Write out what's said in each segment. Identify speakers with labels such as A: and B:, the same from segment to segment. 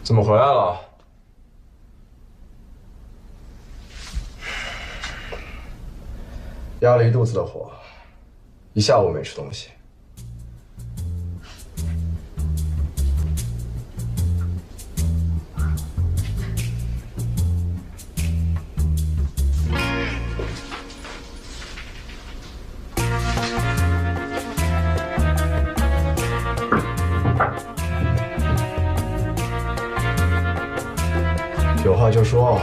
A: 怎么回来了？压了一肚子的火，一下午没吃东西。有话就说。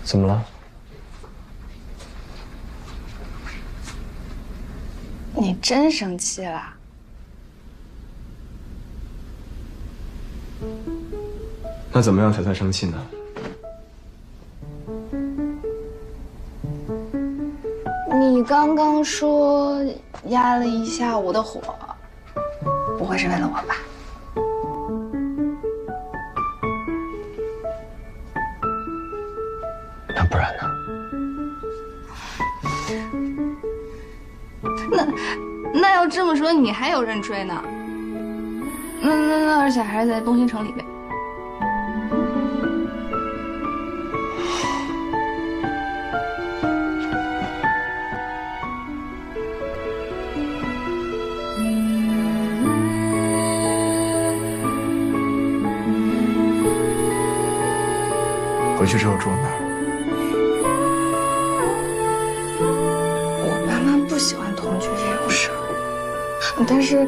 A: 怎么了？
B: 你真生气了？
A: 那怎么样才算生气呢？
B: 你刚刚说压了一下午的火，不会是为了我吧？
A: 那不然呢？
B: 那要这么说，你还有人追呢？那而且还是在东兴城里边。
A: 回去之后住哪儿？
B: 我爸妈不喜欢同居这种事儿，但是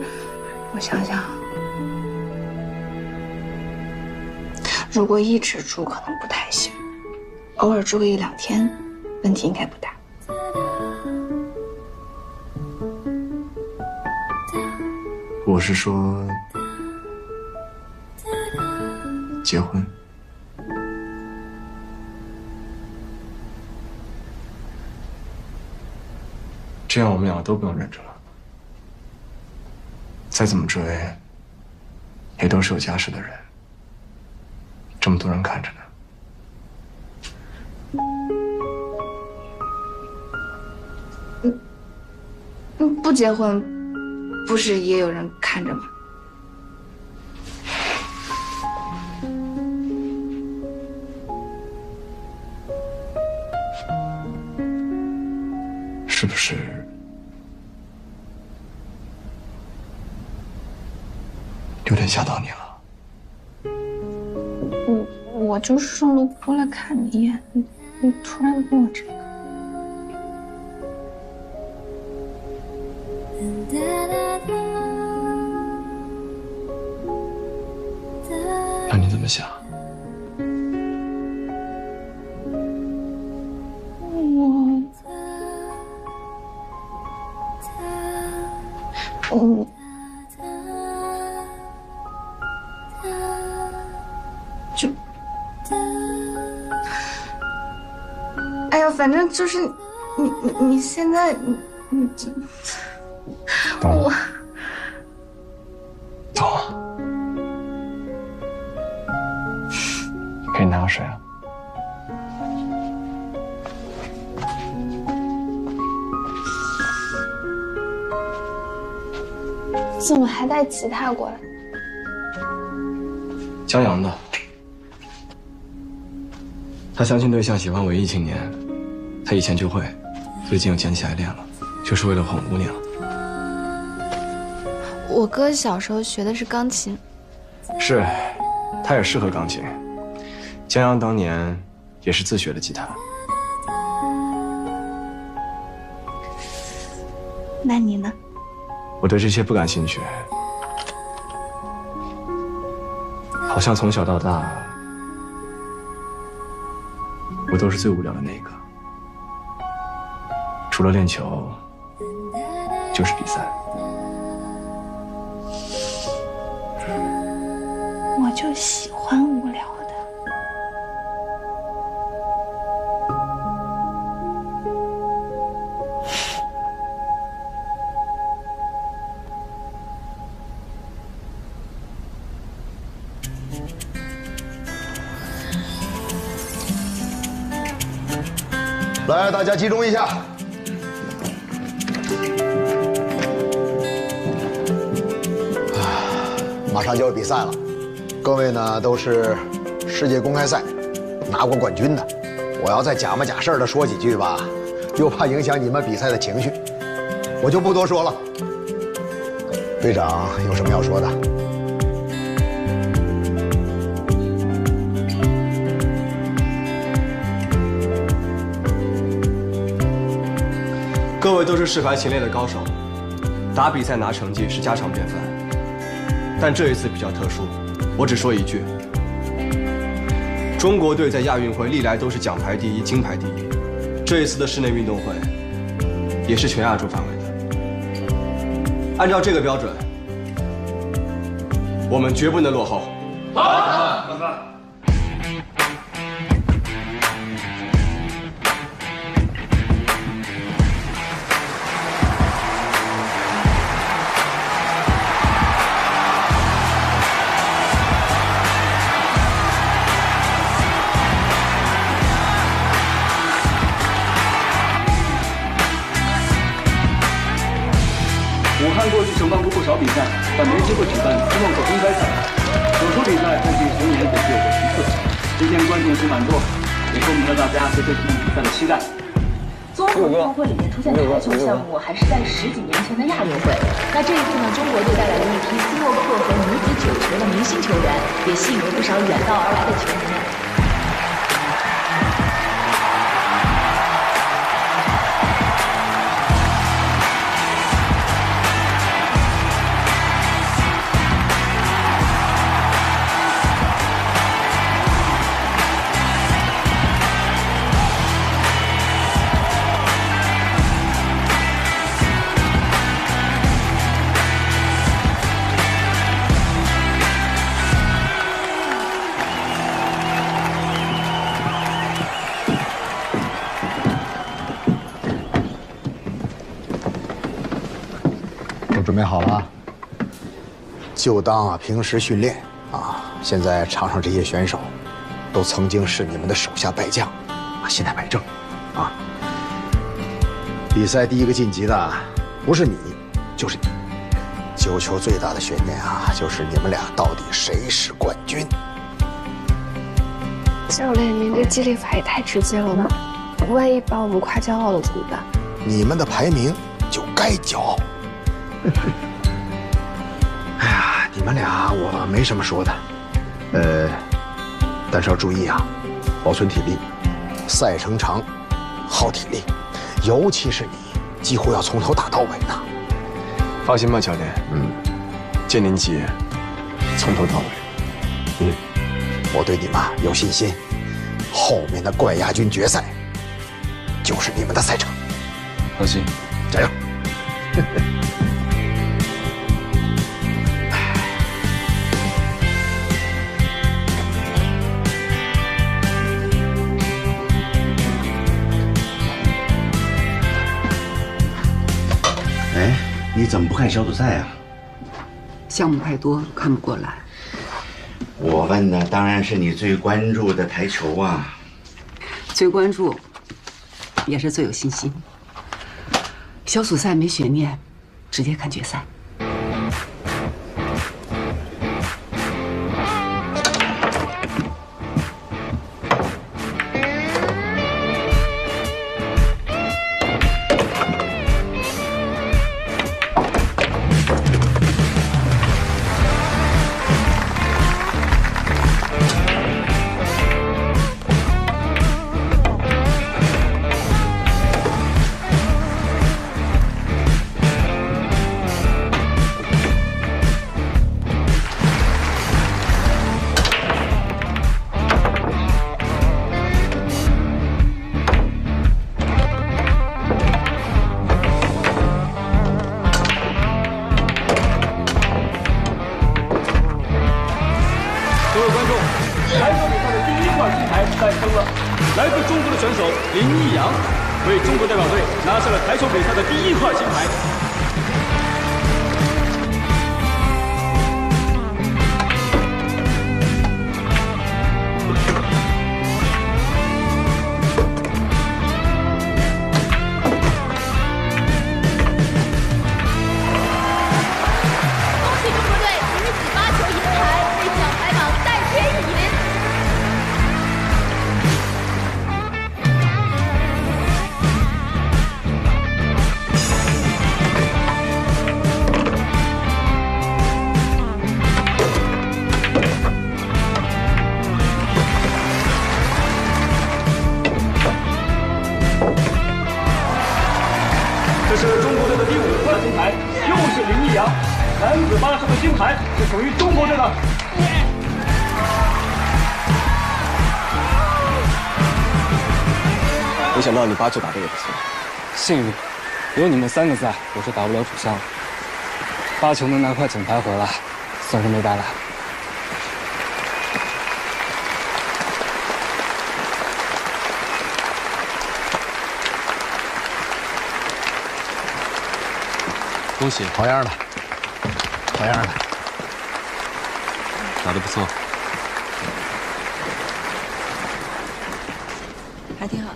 B: 我想想，如果一直住可能不太行，偶尔住个1-2天，问题应该不大。
A: 我是说，结婚。这样我们两个都不用忍着了。再怎么追，也都是有家室的人，这么多人看着呢。
B: 不结婚，不是也有人看着吗？
A: 是不是有点吓到你了？
B: 我就是顺路过来看你一眼，你突然问我这个。
A: 那你怎么想？
B: 哎呀，反正就是你现在我
A: 走啊，给你拿个水啊。
B: 怎么还带吉他过来？
A: 江阳的，他相亲对象喜欢文艺青年，他以前就会，最近又捡起来练了，就是为了哄姑娘。
B: 我哥小时候学的是钢琴。
A: 是，他也适合钢琴。江阳当年也是自学的吉他。
B: 那你呢？
A: 我对这些不感兴趣，好像从小到大，我都是最无聊的那个。除了练球，就是比赛。
B: 我就喜欢无聊的。
C: 来，大家集中一下。马上就要比赛了，各位呢都是世界公开赛拿过冠军的，我要再假模假式的说几句吧，又怕影响你们比赛的情绪，我就不多说了。队长有什么要说的？
A: 各位都是适排勤练的高手，打比赛拿成绩是家常便饭。但这一次比较特殊，我只说一句：中国队在亚运会历来都是奖牌第一、金牌第一，这一次的室内运动会也是全亚洲范围的。按照这个标准，我们绝不能落后。好，老哥。
D: 武汉过去承办过不少比赛，但没机会举办斯诺克公开赛。手球比赛估计猴年总是有个一次。今天观众席满座，也说明了大家对这场比赛的期待。
E: 综合运动会里面出现台球项目，还是在10几年前的亚运会。那这一次呢，中国队带来了一批斯诺克和女子9球的明星球员，也吸引了不少远道而来的球迷们。
C: 准备好了，就当平时训练啊！现在场上这些选手，都曾经是你们的手下败将，心态摆正，啊！比赛第一个晋级的，不是你，就是你。9球最大的悬念啊，就是你们俩到底谁是冠军？
B: 教练，您这激励法也太直接了吧！万一把我们夸骄傲了怎么办？
C: 你们的排名就该骄傲。哎呀，你们俩我没什么说的，但是要注意啊，保存体力。赛程长，耗体力，尤其是你，几乎要从头打到尾呢。
A: 放心吧，教练。见您急，从头到尾。
C: 我对你们有信心，后面的冠亚军决赛就是你们的赛场。
A: 放心，
C: 加油！
F: 哎，你怎么不看小组赛啊？
G: 项目太多，看不过来。
F: 我问的当然是你最关注的台球啊。
G: 最关注，也是最有信心。小组赛没悬念，直接看决赛。
D: 林逸阳为中国代表队拿下了台球比赛的第1块金牌。
E: 恭喜中国队女子8球银牌，为奖牌榜再添一银。
D: 这是中国队的第5块金牌，又是林逸阳。男子8球的金牌是属于中国队的。
A: 没想到你8球打得也不错。
H: 幸运，有你们3个在，我是打不了主项的。8球能拿块奖牌回来，算是没白来。
A: 恭喜，
C: 好样的，好样的，
A: 打得不错。
G: 还挺好。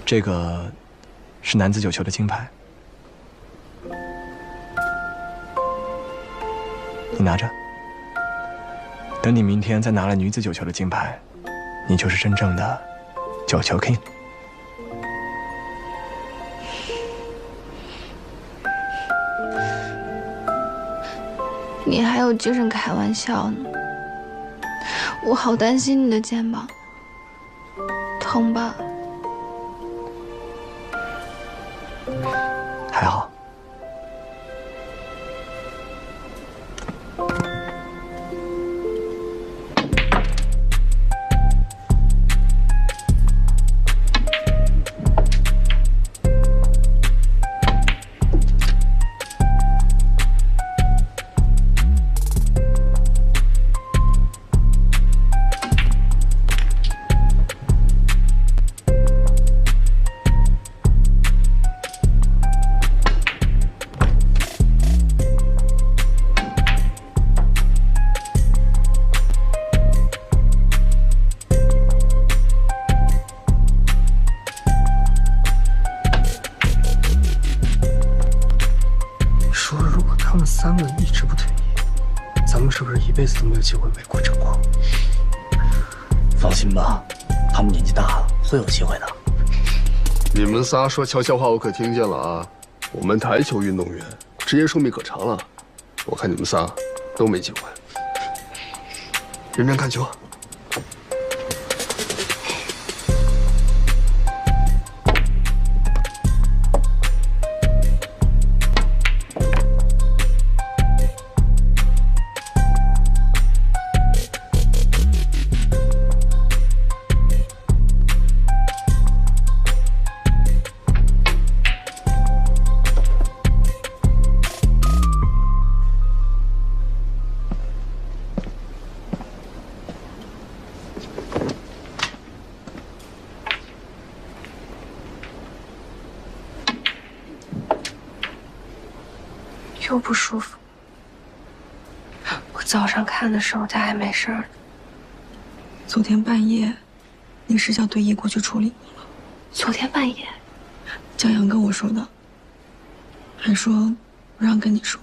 A: 这个是男子9球的金牌，你拿着。等你明天再拿了女子9球的金牌，你就是真正的9球 king。
B: 你还有精神开玩笑呢，我好担心你的肩膀，疼吧？
A: 还好。
H: 他们3个一直不退役，咱们是不是一辈子都没有机会为国争光？
I: 放心吧，他们年纪大了，会有机会的。
J: 你们仨说悄悄话，我可听见了啊！我们台球运动员职业寿命可长了，我看你们仨都没机会。认真看球。
K: 又不舒服。我早上看的时候他还没事儿。昨天半夜，那是叫队医过去处理。昨天半夜，江阳跟我说的，还说不让跟你说。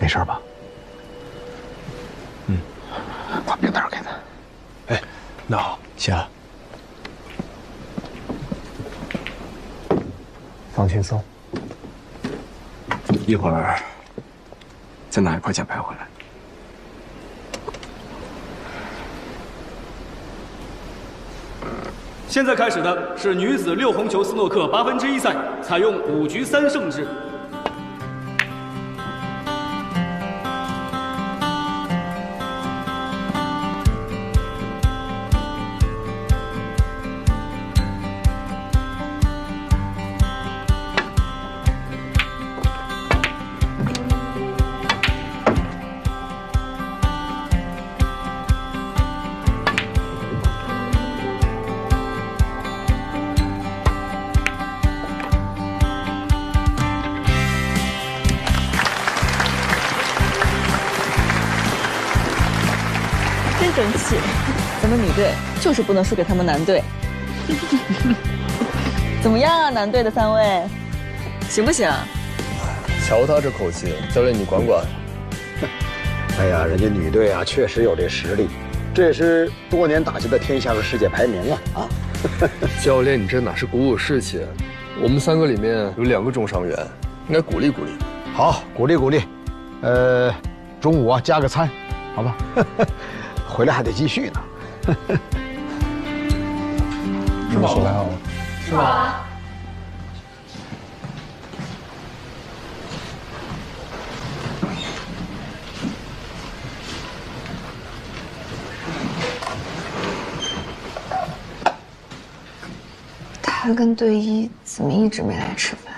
C: 没事吧？
J: 嗯，
C: 把冰袋给他。
J: 哎，那好，
C: 行。放轻松，
A: 一会儿再拿一块奖牌回来。
D: 现在开始的是女子6红球斯诺克1/8赛，采用5局3胜制。
E: 真争气，咱们女队就是不能输给他们男队。怎么样啊，男队的3位，行不行？
J: 瞧他这口气，教练你管管。
C: 哎呀，人家女队啊，确实有这实力，这也是多年打下的天下和世界排名啊！
J: 教练，你这哪是鼓舞士气？我们3个里面有2个重伤员，应该鼓励鼓励。
C: 好，鼓励鼓励。中午啊加个餐，好吧？回来还得继续呢。
H: 吃饱了？
B: 吃饱了。他跟队医怎么一直没来吃饭？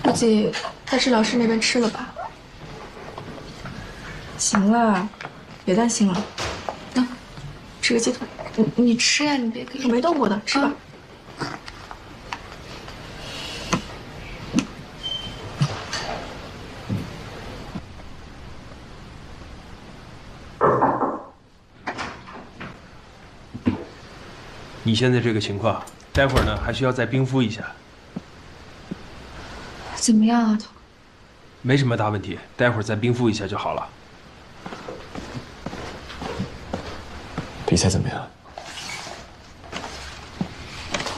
K: 估计在治疗室那边吃了吧。行了，别担心了。那，吃个鸡腿。
B: 你吃呀，你别给。
K: 我没动过的，吃吧。
L: 你现在这个情况，待会儿呢还需要再冰敷一下。
B: 怎么样啊，头？
L: 没什么大问题，待会儿再冰敷一下就好了。
A: 比赛怎么样？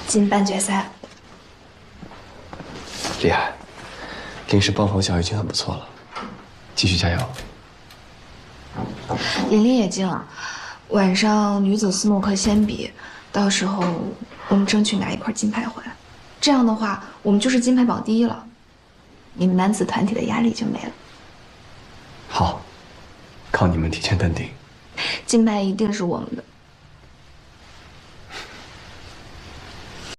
B: 进半决赛。
A: 厉害，临时帮防小已经很不错了，继续加油。
B: 琳琳也进了，晚上女子斯诺克先比，到时候我们争取拿一块金牌回来。这样的话，我们就是金牌榜第1了，你们男子团体的压力就没了。
A: 好，靠你们提前登顶，
B: 金牌一定是我们的。